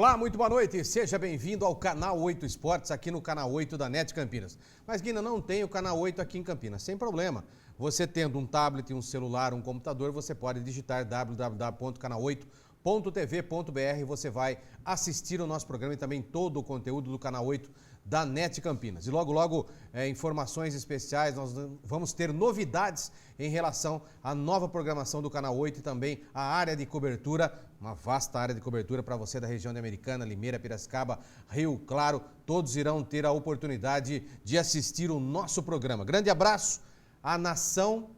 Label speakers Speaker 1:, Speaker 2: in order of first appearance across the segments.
Speaker 1: Olá, muito boa noite. Seja bem-vindo ao Canal 8 Esportes, aqui no Canal 8 da NET Campinas. Mas, Guina, não tem o Canal 8 aqui em Campinas. Sem problema. Você tendo um tablet, um celular, um computador, você pode digitar www.canal8.tv.br e você vai assistir o nosso programa e também todo o conteúdo do Canal 8 da NET Campinas. E logo, logo, informações especiais, nós vamos ter novidades em relação à nova programação do Canal 8 e também a área de cobertura, uma vasta área de cobertura para você da região de Americana, Limeira, Piracicaba, Rio Claro, todos irão ter a oportunidade de assistir o nosso programa. Grande abraço à nação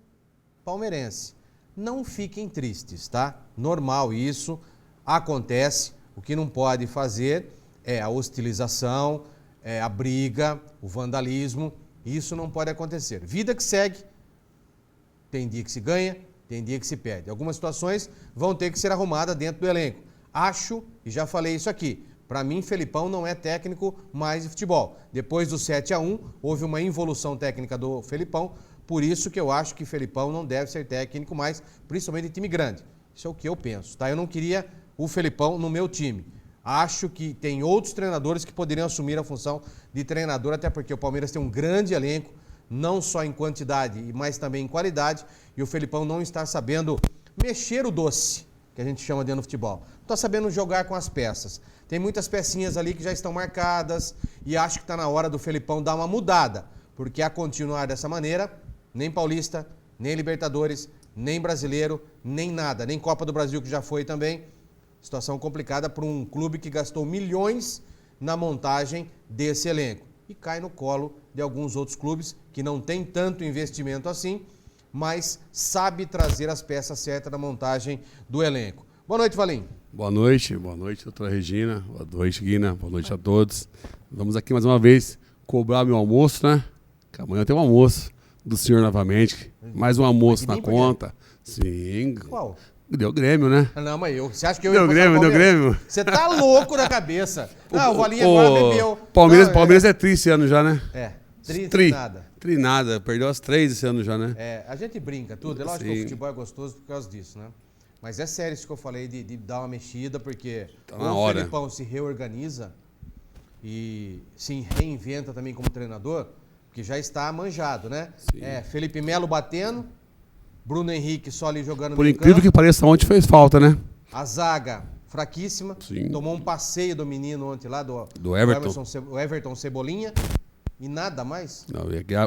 Speaker 1: palmeirense. Não fiquem tristes, tá? Normal isso, acontece. O que não pode fazer é a hostilização, a briga, o vandalismo. Isso não pode acontecer. Vida que segue, tem dia que se ganha, tem dia que se perde. Algumas situações vão ter que ser arrumadas dentro do elenco. Acho, e já falei isso aqui, para mim, Felipão não é técnico mais de futebol. Depois do 7-1, houve uma involução técnica do Felipão, por isso que eu acho que Felipão não deve ser técnico mais, principalmente de time grande. Isso é o que eu penso, tá? Eu não queria o Felipão no meu time. Acho que tem outros treinadores que poderiam assumir a função de treinador, até porque o Palmeiras tem um grande elenco, não só em quantidade, mas também em qualidade, e o Felipão não está sabendo mexer o doce, que a gente chama de no futebol. Não está sabendo jogar com as peças. Tem muitas pecinhas ali que já estão marcadas e acho que está na hora do Felipão dar uma mudada, porque a continuar dessa maneira, nem Paulista, nem Libertadores, nem Brasileiro, nem nada, nem Copa do Brasil, que já foi também. Situação complicada para um clube que gastou milhões na montagem desse elenco. E cai no colo de alguns outros clubes que não tem tanto investimento assim, mas sabe trazer as peças certas na montagem do elenco. Boa noite, Valim.
Speaker 2: Boa noite, doutora Regina. Boa noite, Guina. Boa noite a todos. Vamos aqui mais uma vez cobrar meu almoço, né? Que amanhã tem um almoço do senhor novamente. Mais um almoço na conta. Sim.
Speaker 1: Qual?
Speaker 2: Deu Grêmio, né?
Speaker 1: Não, mas você acha que eu
Speaker 2: ia passar o Palmeiras? Deu Grêmio.
Speaker 1: Você tá louco da cabeça. Não, o Valinho agora bebeu.
Speaker 2: Palmeiras é tri esse ano já, né?
Speaker 1: Tri
Speaker 2: nada. Perdeu as 3 esse ano já, né?
Speaker 1: A gente brinca tudo. É lógico que o futebol é gostoso por causa disso, né? Mas é sério isso que eu falei de dar uma mexida, porque
Speaker 2: tá na hora.
Speaker 1: O Felipão se reorganiza e se reinventa também como treinador, porque já está manjado, né?
Speaker 2: Sim.
Speaker 1: Felipe Melo batendo, Bruno Henrique só ali jogando
Speaker 2: por incrível que pareça, ontem fez falta, né?
Speaker 1: A zaga fraquíssima.
Speaker 2: Sim.
Speaker 1: Tomou um passeio do menino ontem lá, do
Speaker 2: Everton.
Speaker 1: O Everton Cebolinha. E nada mais.
Speaker 2: Não,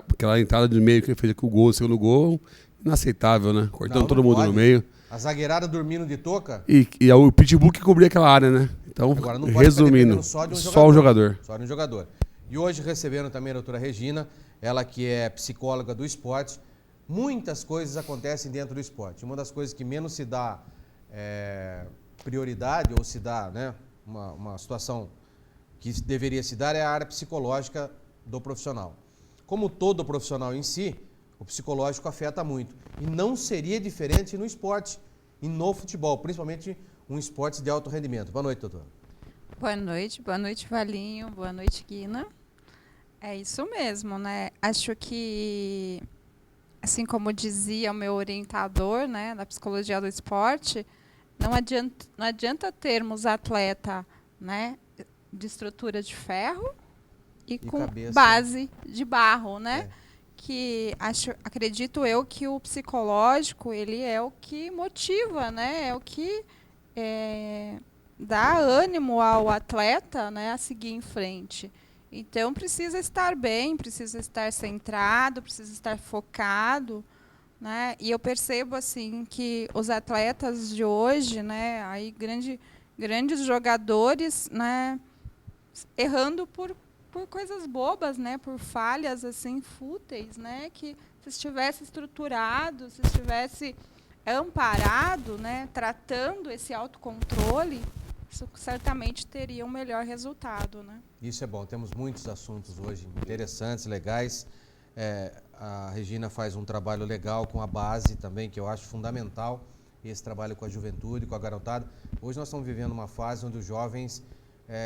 Speaker 2: aquela entrada de meio que ele fez aqui o gol, o segundo gol, inaceitável, né? Cortando todo mundo no meio.
Speaker 1: A zagueirada dormindo de touca.
Speaker 2: E o Pitbull que cobria aquela área, né? Então,
Speaker 1: agora não pode
Speaker 2: resumindo,
Speaker 1: só de um
Speaker 2: jogador.
Speaker 1: Só de um jogador. E hoje recebendo também a doutora Regina, ela que é psicóloga do esporte. Muitas coisas acontecem dentro do esporte. Uma das coisas que menos se dá prioridade ou se dá, né, uma situação que deveria se dar é a área psicológica do profissional. Como todo profissional em si, o psicológico afeta muito. E não seria diferente no esporte e no futebol, principalmente um esporte de alto rendimento. Boa noite, doutor.
Speaker 3: Boa noite, Valinho, boa noite, Guina. É isso mesmo, né? Acho que, assim como dizia o meu orientador, né, da psicologia do esporte, não adianta termos atleta, né, de estrutura de ferro e com cabeça, base de barro, né? Que acredito eu que o psicológico ele é o que motiva, né? É o que dá ânimo ao atleta, né, a seguir em frente. Então precisa estar bem, precisa estar centrado, precisa estar focado, né? E eu percebo assim que os atletas de hoje, né, aí grandes jogadores, né, errando por coisas bobas, né, por falhas assim fúteis, né, que se estivesse estruturado, se estivesse amparado, né, tratando esse autocontrole, isso certamente teria um melhor resultado, né?
Speaker 1: Isso é bom. Temos muitos assuntos hoje interessantes, legais. A Regina faz um trabalho legal com a base também, que eu acho fundamental, esse trabalho com a juventude, com a garotada. Hoje nós estamos vivendo uma fase onde os jovens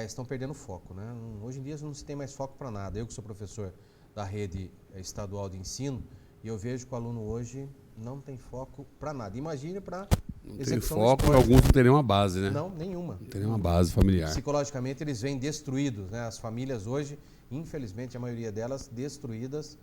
Speaker 1: estão perdendo foco, né? Hoje em dia não se tem mais foco para nada. Eu que sou professor da rede estadual de ensino, e eu vejo que o aluno hoje não tem foco para nada. Imagine para
Speaker 2: Não tem
Speaker 1: execução do
Speaker 2: foco,
Speaker 1: esporte.
Speaker 2: alguns não tem nenhuma base, né?
Speaker 1: Não, nenhuma.
Speaker 2: Não tem nenhuma base familiar.
Speaker 1: Psicologicamente eles vêm destruídos, né? As famílias hoje, infelizmente a maioria delas destruídas,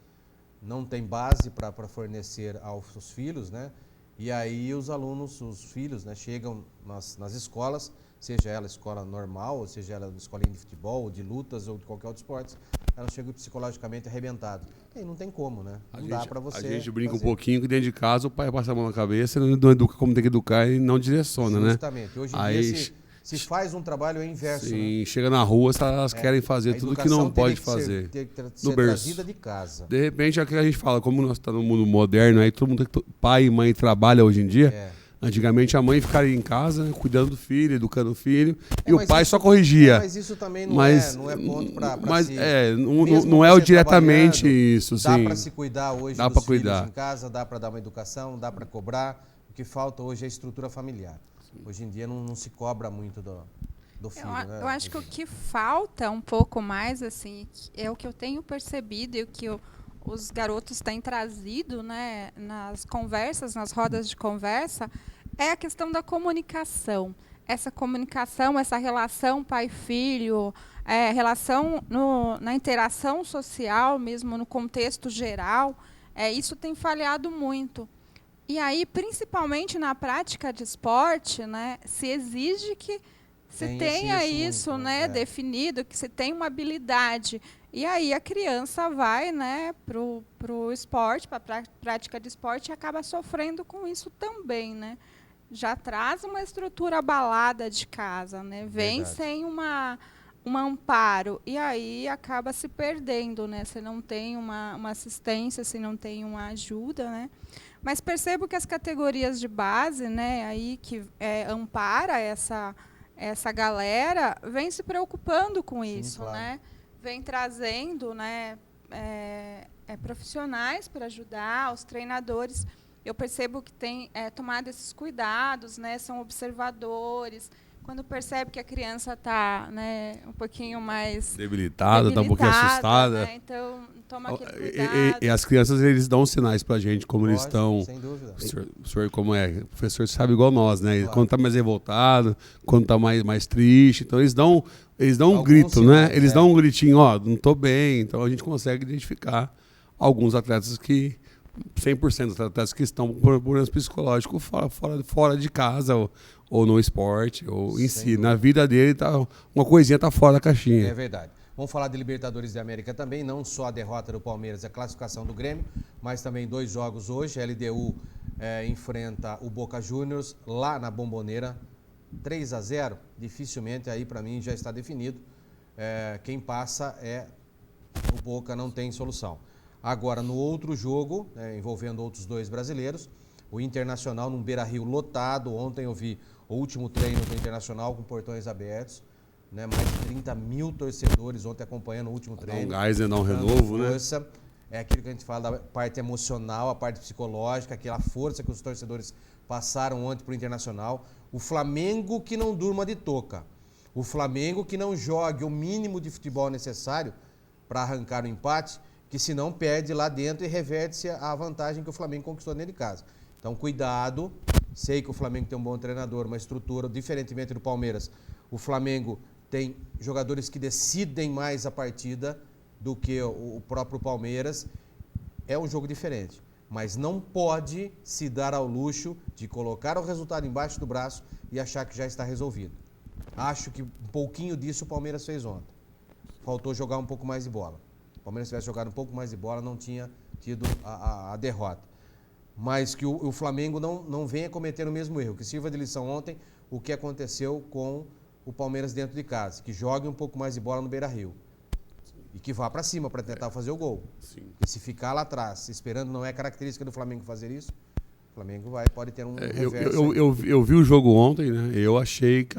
Speaker 1: não tem base para fornecer aos filhos, né? E aí os alunos, os filhos, né, chegam nas escolas, seja ela escola normal, ou seja ela escolinha de futebol, ou de lutas, ou de qualquer outro esporte, elas chegam psicologicamente arrebentadas. E aí não tem como, né? Não dá para você
Speaker 2: A gente brinca
Speaker 1: fazer.
Speaker 2: um pouquinho que dentro de casa o pai passa a mão na cabeça, não educa como tem que educar e não direciona, né?
Speaker 1: Justamente. Hoje em
Speaker 2: Aí,
Speaker 1: dia se faz um trabalho inverso,
Speaker 2: sim,
Speaker 1: né?
Speaker 2: chega na rua, elas querem fazer
Speaker 1: A
Speaker 2: tudo que não
Speaker 1: educação
Speaker 2: pode
Speaker 1: teria que
Speaker 2: fazer.
Speaker 1: Ter que
Speaker 2: No
Speaker 1: ser
Speaker 2: berço.
Speaker 1: trazida de casa.
Speaker 2: De repente, é o que a gente fala, como nós estamos no mundo moderno, aí todo mundo, pai e mãe trabalha hoje em dia.
Speaker 1: É.
Speaker 2: Antigamente a mãe ficaria em casa, né, cuidando do filho, educando o filho, e
Speaker 1: mas
Speaker 2: o pai
Speaker 1: isso-
Speaker 2: só corrigia.
Speaker 1: Mas isso também não é ponto para
Speaker 2: mas
Speaker 1: se...
Speaker 2: não
Speaker 1: Mesmo
Speaker 2: é o
Speaker 1: você
Speaker 2: diretamente
Speaker 1: trabalhando,
Speaker 2: isso,
Speaker 1: Dá
Speaker 2: sim.
Speaker 1: para se cuidar hoje
Speaker 2: Dá
Speaker 1: dos
Speaker 2: pra
Speaker 1: filhos
Speaker 2: cuidar.
Speaker 1: em casa, dá para dar uma educação, dá para cobrar. O que falta hoje é a estrutura familiar. Hoje em dia não se cobra muito do filho, né?
Speaker 3: Eu acho que o que falta um pouco mais, assim, é o que eu tenho percebido e o que os garotos têm trazido, né, nas conversas, nas rodas de conversa, é a questão da comunicação. Essa comunicação, essa relação pai-filho, relação na interação social, mesmo no contexto geral, isso tem falhado muito. E aí, principalmente na prática de esporte, né, se exige que se tenha isso,
Speaker 1: muito,
Speaker 3: né, definido, que se tenha uma habilidade. E aí a criança vai, né, pro esporte, para a prática de esporte, e acaba sofrendo com isso também, né? Já traz uma estrutura abalada de casa, né? Vem
Speaker 1: Verdade.
Speaker 3: sem um amparo. E aí acaba se perdendo, né? Se não tem uma assistência, se não tem uma ajuda, né? Mas percebo que as categorias de base, né, aí que ampara essa galera, vem se preocupando com isso,
Speaker 1: claro.
Speaker 3: né? Vem trazendo, né, profissionais para ajudar, os treinadores. Eu percebo que tem tomado esses cuidados, né? São observadores. Quando percebe que a criança está, né, um pouquinho mais
Speaker 2: Debilitada, está um pouquinho assustada.
Speaker 3: né? Então, toma aquele
Speaker 2: E
Speaker 3: cuidado.
Speaker 2: as crianças, eles dão sinais pra gente, como eles
Speaker 1: Lógico,
Speaker 2: estão.
Speaker 1: sem dúvida.
Speaker 2: O senhor como é? O professor sabe igual nós, né?
Speaker 1: Claro.
Speaker 2: Quando tá mais revoltado, quando tá mais triste. Então eles dão um
Speaker 1: Alguns
Speaker 2: grito,
Speaker 1: sinais,
Speaker 2: né? Eles dão um gritinho, ó, não tô bem. Então a gente consegue identificar alguns atletas que 100% dos atletas que estão com problemas psicológicos fora de casa ou no esporte, ou em
Speaker 1: Sem
Speaker 2: si.
Speaker 1: dúvida.
Speaker 2: Na vida dele, uma coisinha tá fora da caixinha.
Speaker 1: É verdade. Vamos falar de Libertadores da América também, não só a derrota do Palmeiras, a classificação do Grêmio, mas também 2 jogos hoje. A LDU enfrenta o Boca Juniors lá na Bombonera, 3-0. Dificilmente aí para mim já está definido. Quem passa é o Boca, não tem solução. Agora, no outro jogo, envolvendo outros 2 brasileiros, o Internacional num Beira-Rio lotado. Ontem eu vi o último treino do Internacional com portões abertos. Né, mais de 30 mil torcedores ontem acompanhando o último treino.
Speaker 2: Dá um gás, né? Dá um
Speaker 1: dando
Speaker 2: renovo, né?
Speaker 1: força. É aquilo que a gente fala da parte emocional, a parte psicológica, aquela força que os torcedores passaram ontem para o Internacional. O Flamengo que não durma de touca. O Flamengo que não jogue o mínimo de futebol necessário para arrancar o empate, que senão perde lá dentro e reverte-se a vantagem que o Flamengo conquistou dentro de casa. Então, cuidado. Sei que o Flamengo tem um bom treinador, uma estrutura, diferentemente do Palmeiras. O Flamengo tem jogadores que decidem mais a partida do que o próprio Palmeiras. É um jogo diferente, mas não pode se dar ao luxo de colocar o resultado embaixo do braço e achar que já está resolvido. Acho que um pouquinho disso o Palmeiras fez ontem. Faltou jogar um pouco mais de bola. O Palmeiras tivesse jogado um pouco mais de bola, não tinha tido a derrota. Mas que o Flamengo não venha cometer o mesmo erro, que sirva de lição ontem o que aconteceu com o Palmeiras dentro de casa, que jogue um pouco mais de bola no Beira-Rio e que vá para cima para tentar fazer o gol.
Speaker 2: Sim.
Speaker 1: E se ficar lá atrás, esperando, não é característica do Flamengo fazer isso, o Flamengo pode ter um reverso.
Speaker 2: Eu vi o jogo ontem, né? Eu achei que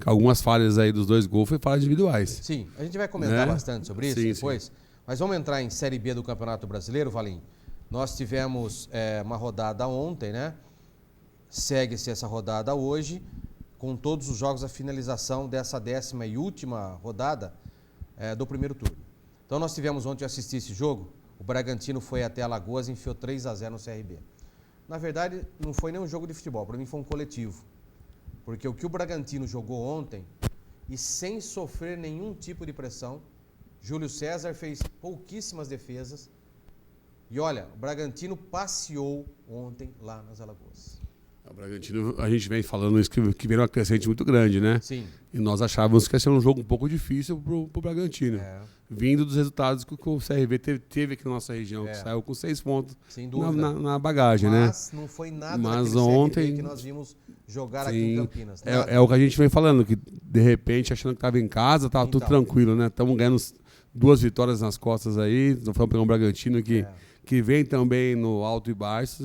Speaker 2: algumas falhas aí dos 2 gols foi falhas individuais.
Speaker 1: Sim, a gente vai comentar bastante sobre isso depois,
Speaker 2: sim.
Speaker 1: Mas vamos entrar em Série B do Campeonato Brasileiro, Valim. Nós tivemos uma rodada ontem, né? Segue-se essa rodada hoje, com todos os jogos, a finalização dessa 10ª e última rodada do primeiro turno. Então nós tivemos ontem, eu assisti esse jogo, o Bragantino foi até Alagoas e enfiou 3-0 no CRB. Na verdade, não foi nem um jogo de futebol, para mim foi um coletivo. Porque o que o Bragantino jogou ontem, e sem sofrer nenhum tipo de pressão, Júlio César fez pouquíssimas defesas. E olha, o Bragantino passeou ontem lá nas Alagoas.
Speaker 2: O Bragantino, a gente vem falando isso, que veio uma crescente muito grande, né?
Speaker 1: Sim.
Speaker 2: E nós achávamos que ia ser um jogo um pouco difícil pro Bragantino.
Speaker 1: É.
Speaker 2: Vindo dos resultados que o CRV teve aqui na nossa região, que
Speaker 1: É.
Speaker 2: saiu com 6 pontos
Speaker 1: Sem dúvida.
Speaker 2: na bagagem, né?
Speaker 1: Mas não foi nada
Speaker 2: Mas
Speaker 1: daquele
Speaker 2: ontem-
Speaker 1: CRV que nós vimos jogar aqui em
Speaker 2: Sim,
Speaker 1: Campinas. Nada.
Speaker 2: é o que a gente vem falando, que de repente, achando que estava em casa, estava tudo
Speaker 1: Então.
Speaker 2: tranquilo, né? Estamos ganhando 2 vitórias nas costas aí, nós vamos pegar um Bragantino que vem também no alto e baixos,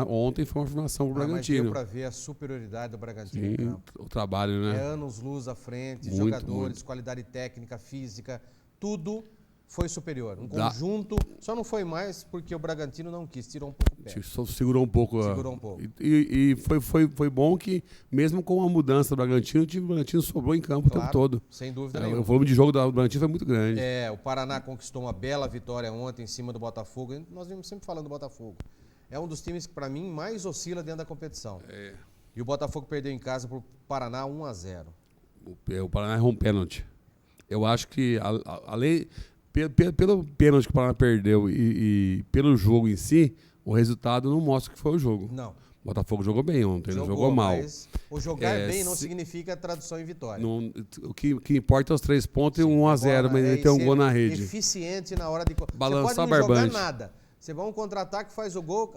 Speaker 2: ontem foi uma afirmação pro
Speaker 1: Mas deu
Speaker 2: Bragantino.
Speaker 1: para ver a superioridade do Bragantino em
Speaker 2: Sim,
Speaker 1: campo.
Speaker 2: o trabalho, né?
Speaker 1: É anos-luz à frente,
Speaker 2: Muito,
Speaker 1: jogadores,
Speaker 2: muito.
Speaker 1: qualidade técnica, física, tudo foi superior. Um
Speaker 2: Dá-
Speaker 1: conjunto, só não foi mais porque o Bragantino não quis, tirou um pouco o pé.
Speaker 2: Só segurou um pouco.
Speaker 1: Segurou um pouco.
Speaker 2: E foi bom que, mesmo com a mudança do Bragantino, o time do Bragantino sobrou em campo o tempo todo.
Speaker 1: Sem dúvida
Speaker 2: O
Speaker 1: nenhuma.
Speaker 2: volume de jogo do Bragantino foi muito grande.
Speaker 1: O Paraná conquistou uma bela vitória ontem em cima do Botafogo. Nós vimos sempre falando do Botafogo. É um dos times que, para mim, mais oscila dentro da competição. E o Botafogo perdeu em casa para o Paraná 1-0.
Speaker 2: O Paraná errou um pênalti. Eu acho que, além... Pelo pênalti que o Paraná perdeu e pelo jogo em si, o resultado não mostra que foi o jogo.
Speaker 1: Não.
Speaker 2: O Botafogo jogou bem ontem, não jogou mal.
Speaker 1: Mas o jogar bem não
Speaker 2: se-
Speaker 1: significa tradução em vitória.
Speaker 2: O que importa é os 3 pontos e 1-0, mas ele tem um gol na rede.
Speaker 1: Eficiente na hora de...
Speaker 2: Balançar
Speaker 1: Você pode não jogar
Speaker 2: barbante.
Speaker 1: nada. Você vai um contra-ataque, faz o gol.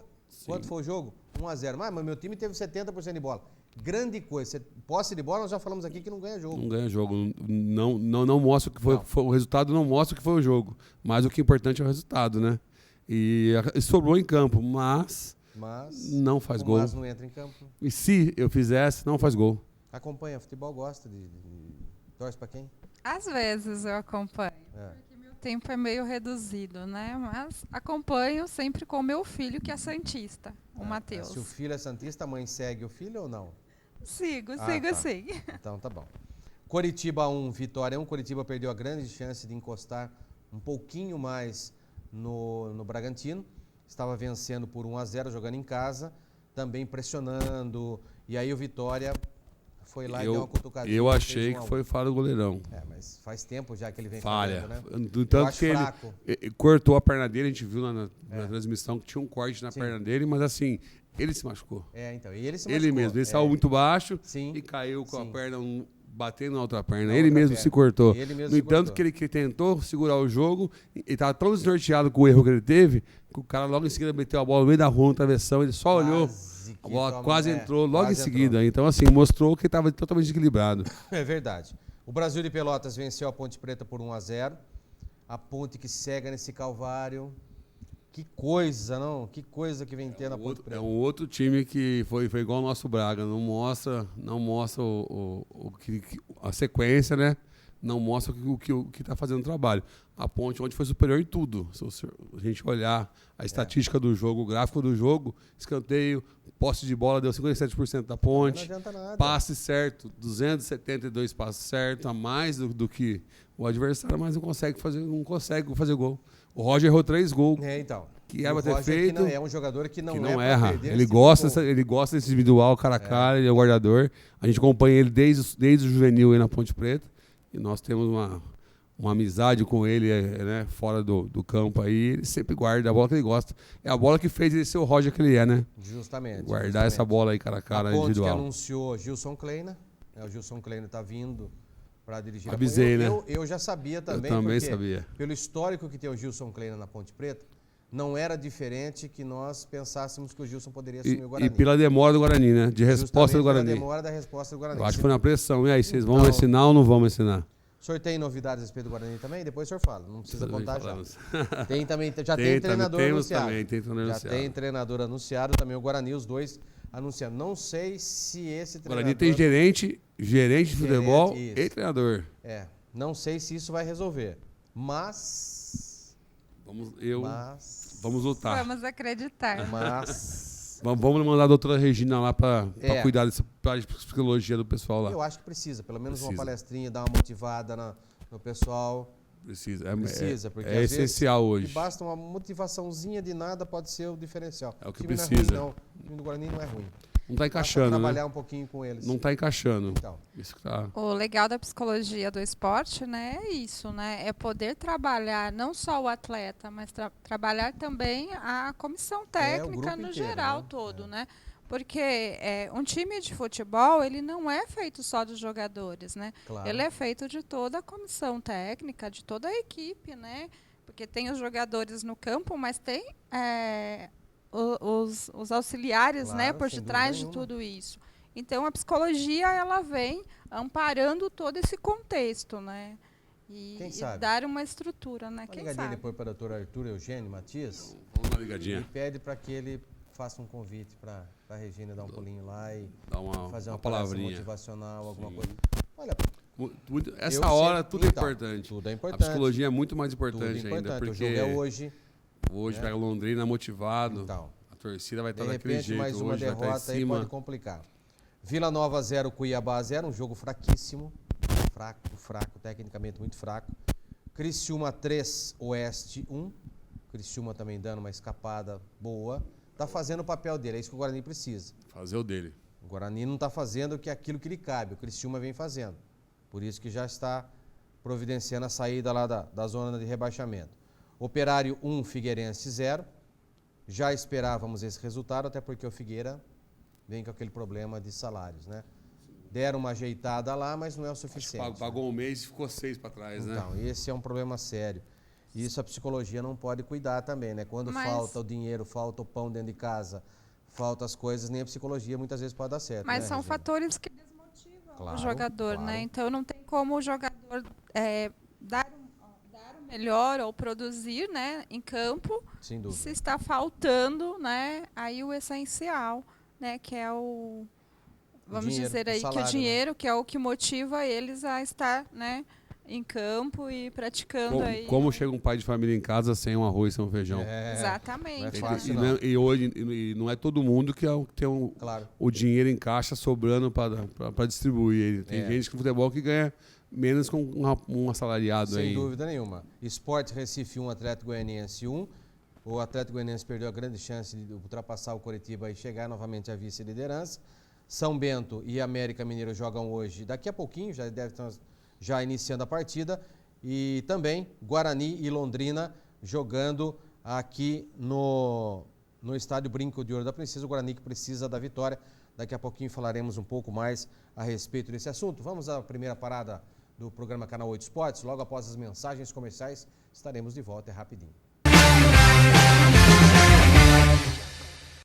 Speaker 1: Quanto foi o jogo? 1-0. Mas meu time teve 70% de bola. Grande coisa. Posse de bola, nós já falamos aqui que não ganha jogo.
Speaker 2: Não ganha jogo. Não mostra o que foi, o resultado, não mostra o que foi o jogo. Mas o que é importante é o resultado, né? E sobrou em campo, mas não faz
Speaker 1: o
Speaker 2: gol.
Speaker 1: Mas não entra em campo.
Speaker 2: E se eu fizesse, não faz gol.
Speaker 1: Acompanha, futebol gosta de torce pra quem?
Speaker 3: Às vezes eu acompanho.
Speaker 1: É.
Speaker 3: Porque meu tempo é meio reduzido, né? Mas acompanho sempre com o meu filho, que é santista, o Matheus.
Speaker 1: Se o filho é santista, a mãe segue o filho ou não?
Speaker 3: Sigo
Speaker 1: tá.
Speaker 3: sim.
Speaker 1: Então tá bom. Coritiba 1, Vitória 1. Coritiba perdeu a grande chance de encostar um pouquinho mais no Bragantino. Estava vencendo por 1-0, jogando em casa, também pressionando. E aí o Vitória foi lá e deu uma cutucadinha.
Speaker 2: Eu
Speaker 1: fez
Speaker 2: achei
Speaker 1: 1 a 1.
Speaker 2: que foi falha do goleirão.
Speaker 1: Mas faz tempo já que ele vem
Speaker 2: Falha.
Speaker 1: falhando, né?
Speaker 2: Do
Speaker 1: Eu
Speaker 2: tanto
Speaker 1: acho
Speaker 2: que
Speaker 1: fraco.
Speaker 2: ele cortou a perna dele, a gente viu na transmissão que tinha um corte na perna dele, mas assim, ele se machucou.
Speaker 1: Então. E ele se
Speaker 2: Ele
Speaker 1: machucou.
Speaker 2: mesmo, ele saiu muito baixo
Speaker 1: Sim.
Speaker 2: e caiu com a
Speaker 1: Sim.
Speaker 2: perna batendo na outra perna.
Speaker 1: Na
Speaker 2: Ele
Speaker 1: outra
Speaker 2: mesmo
Speaker 1: perna.
Speaker 2: se cortou.
Speaker 1: Ele mesmo
Speaker 2: No
Speaker 1: se
Speaker 2: entanto,
Speaker 1: cortou.
Speaker 2: que ele tentou segurar o jogo e estava tão desnorteado com o erro que ele teve, que o cara logo em seguida meteu a bola no meio da rua, no travessão, ele só olhou, a bola quase entrou logo em seguida. Então, assim, mostrou que ele estava totalmente desequilibrado.
Speaker 1: É verdade. O Brasil de Pelotas venceu a Ponte Preta por 1-0. A Ponte que cega nesse calvário. Que coisa, não? Que coisa que vem tendo a Ponte Preta.
Speaker 2: É um outro time que foi igual ao nosso Braga, não mostra a sequência, né? Não mostra o que está fazendo o trabalho. A Ponte ontem foi superior em tudo. Se a gente olhar a estatística do jogo, o gráfico do jogo, escanteio, posse de bola deu 57% da Ponte.
Speaker 1: Não adianta nada.
Speaker 2: Passe certo, 272 passes certos, a mais do que o adversário, mas não consegue fazer gol. O Roger errou 3 gols.
Speaker 1: Então.
Speaker 2: Que era
Speaker 1: o
Speaker 2: pra ter
Speaker 1: Roger
Speaker 2: feito.
Speaker 1: é um jogador que não,
Speaker 2: Que não
Speaker 1: pra
Speaker 2: erra.
Speaker 1: perder
Speaker 2: Ele
Speaker 1: esse
Speaker 2: gosta,
Speaker 1: tipo de gol.
Speaker 2: ele gosta desse individual, cara a cara, ele é o guardador. A gente acompanha ele desde o juvenil aí na Ponte Preta. E nós temos uma amizade com ele, né, fora do campo aí. Ele sempre guarda a bola que ele gosta. É a bola que fez ele ser o Roger que ele é, né?
Speaker 1: Justamente.
Speaker 2: Guardar essa bola aí cara a cara,
Speaker 1: a Ponte
Speaker 2: individual.
Speaker 1: que anunciou Gilson Kleina. O Gilson Kleina está vindo para dirigir
Speaker 2: Avisei,
Speaker 1: a Ponte.
Speaker 2: né?
Speaker 1: Eu já sabia também.
Speaker 2: Eu também
Speaker 1: porque
Speaker 2: sabia.
Speaker 1: Pelo histórico que tem o Gilson Kleina na Ponte Preta, não era diferente que nós pensássemos que o Gilson poderia assumir o
Speaker 2: E
Speaker 1: Guarani.
Speaker 2: pela demora do Guarani, né? De resposta
Speaker 1: Justamente
Speaker 2: do Guarani.
Speaker 1: pela demora da resposta do Guarani.
Speaker 2: Eu acho que foi na pressão. E aí, vocês vão
Speaker 1: Então-
Speaker 2: ensinar ou não vão ensinar?
Speaker 1: O senhor tem novidades a respeito do Guarani também? Depois o senhor fala, não precisa
Speaker 2: Também
Speaker 1: contar já.
Speaker 2: falamos.
Speaker 1: Tem também, já
Speaker 2: Tem
Speaker 1: tem treinador
Speaker 2: temos
Speaker 1: anunciado.
Speaker 2: também, tem treinador
Speaker 1: já
Speaker 2: anunciado.
Speaker 1: tem treinador anunciado, também o Guarani, os dois anunciando. Não sei se esse
Speaker 2: O
Speaker 1: treinador...
Speaker 2: Guarani tem gerente de futebol
Speaker 1: isso.
Speaker 2: e treinador.
Speaker 1: Não sei se isso vai resolver, mas...
Speaker 2: Vamos lutar.
Speaker 3: Vamos acreditar.
Speaker 2: Vamos mandar a doutora Regina lá para
Speaker 1: É.
Speaker 2: cuidar dessa parte de psicologia do pessoal lá.
Speaker 1: Eu acho que precisa, pelo menos uma
Speaker 2: Precisa.
Speaker 1: palestrinha, dar uma motivada no pessoal.
Speaker 2: Precisa.
Speaker 1: Precisa, porque
Speaker 2: é
Speaker 1: às
Speaker 2: essencial
Speaker 1: vezes,
Speaker 2: hoje.
Speaker 1: e basta uma motivaçãozinha de nada, pode ser o diferencial.
Speaker 2: É o que
Speaker 1: time
Speaker 2: precisa.
Speaker 1: Não é ruim, não. O time do Guarani não é ruim.
Speaker 2: Não está
Speaker 1: Basta
Speaker 2: encaixando,
Speaker 1: trabalhar
Speaker 2: né?
Speaker 1: um pouquinho com eles.
Speaker 2: Não está encaixando.
Speaker 1: Então.
Speaker 2: Isso que tá...
Speaker 3: O legal da psicologia do esporte, né, é isso, né? É poder trabalhar não só o atleta, mas trabalhar também a comissão técnica no
Speaker 1: inteiro,
Speaker 3: geral
Speaker 1: né?
Speaker 3: todo, né? Porque um time de futebol, ele não é feito só dos jogadores, né?
Speaker 1: Claro.
Speaker 3: Ele é feito de toda a comissão técnica, de toda a equipe, né? Porque tem os jogadores no campo, mas tem os auxiliares,
Speaker 1: Claro,
Speaker 3: né, por
Speaker 1: sem
Speaker 3: detrás
Speaker 1: dúvida
Speaker 3: de
Speaker 1: nenhuma.
Speaker 3: tudo isso. Então a psicologia ela vem amparando todo esse contexto, né?
Speaker 1: Quem
Speaker 3: E
Speaker 1: sabe?
Speaker 3: dar uma estrutura, né?
Speaker 1: Uma
Speaker 3: Quem
Speaker 1: ligadinha
Speaker 3: sabe?
Speaker 1: depois para o Dr. Arthur Eugênio Matias
Speaker 2: Vamos dar uma
Speaker 1: e
Speaker 2: ligadinha.
Speaker 1: pede para que ele faça um convite para a Regina dar um pulinho lá e
Speaker 2: Dá uma,
Speaker 1: fazer
Speaker 2: uma
Speaker 1: uma palestra
Speaker 2: palavrinha.
Speaker 1: motivacional, alguma
Speaker 2: Sim.
Speaker 1: coisa. Olha,
Speaker 2: Essa
Speaker 1: eu
Speaker 2: hora
Speaker 1: sempre-
Speaker 2: tudo é
Speaker 1: então,
Speaker 2: importante.
Speaker 1: tudo é
Speaker 2: A
Speaker 1: importante.
Speaker 2: psicologia é muito mais
Speaker 1: Tudo
Speaker 2: importante, ainda,
Speaker 1: importante.
Speaker 2: porque
Speaker 1: O jogo é hoje.
Speaker 2: hoje
Speaker 1: né?
Speaker 2: pega Londrina motivado,
Speaker 1: Então,
Speaker 2: a torcida vai
Speaker 1: de
Speaker 2: estar daquele
Speaker 1: repente,
Speaker 2: jeito,
Speaker 1: mais uma
Speaker 2: hoje vai
Speaker 1: derrota
Speaker 2: estar em
Speaker 1: aí
Speaker 2: cima.
Speaker 1: pode complicar. Vila Nova 0, Cuiabá 0, um jogo fraquíssimo. Fraco, tecnicamente muito fraco. Criciúma 3, Oeste 1. Criciúma também dando uma escapada boa. Tá fazendo o papel dele, é isso que o Guarani precisa.
Speaker 2: Fazer o dele.
Speaker 1: O Guarani não está fazendo aquilo que lhe cabe, o Criciúma vem fazendo. Por isso que já está providenciando a saída lá da zona de rebaixamento. Operário 1, Figueirense 0. Já esperávamos esse resultado, até porque o Figueira vem com aquele problema de salários, né? Deram uma ajeitada lá, mas não é o suficiente.
Speaker 2: Pagou um mês e ficou 6 para trás, né?
Speaker 1: Então, esse é um problema sério. E isso a psicologia não pode cuidar também, né? Quando falta o dinheiro, falta o pão dentro de casa, falta as coisas, nem a psicologia muitas vezes pode dar certo.
Speaker 3: Mas
Speaker 1: né,
Speaker 3: são
Speaker 1: Regina?
Speaker 3: fatores que desmotivam
Speaker 1: Claro,
Speaker 3: o jogador,
Speaker 1: claro.
Speaker 3: né? Então não tem como o jogador dar o melhor ou produzir, né, em campo,
Speaker 1: Sem dúvida.
Speaker 3: se está faltando, né, aí o essencial, né, que é vamos
Speaker 1: dinheiro,
Speaker 3: dizer
Speaker 1: o
Speaker 3: aí
Speaker 1: salário,
Speaker 3: que o dinheiro, que é o que motiva eles a estar, né, em campo e praticando aí.
Speaker 2: Como chega um pai de família em casa sem um arroz, sem um feijão?
Speaker 3: Exatamente.
Speaker 1: não é
Speaker 2: E-
Speaker 1: fácil,
Speaker 2: e,
Speaker 1: não.
Speaker 2: não- e hoje e não é todo mundo que tem
Speaker 1: Claro.
Speaker 2: o dinheiro em caixa sobrando para distribuir. Tem gente com futebol que ganha menos com um assalariado
Speaker 1: Sem
Speaker 2: aí.
Speaker 1: dúvida nenhuma. Sport Recife 1, Atlético Goianiense 1. O Atlético Goianiense perdeu a grande chance de ultrapassar o Coritiba e chegar novamente à vice-liderança. São Bento e América Mineiro jogam hoje, daqui a pouquinho, já deve estar já iniciando a partida. E também Guarani e Londrina jogando aqui no estádio Brinco de Ouro da Princesa. O Guarani que precisa da vitória. Daqui a pouquinho falaremos um pouco mais a respeito desse assunto. Vamos à primeira parada do programa Canal 8 Esportes. Logo após as mensagens comerciais, estaremos de volta, é rapidinho.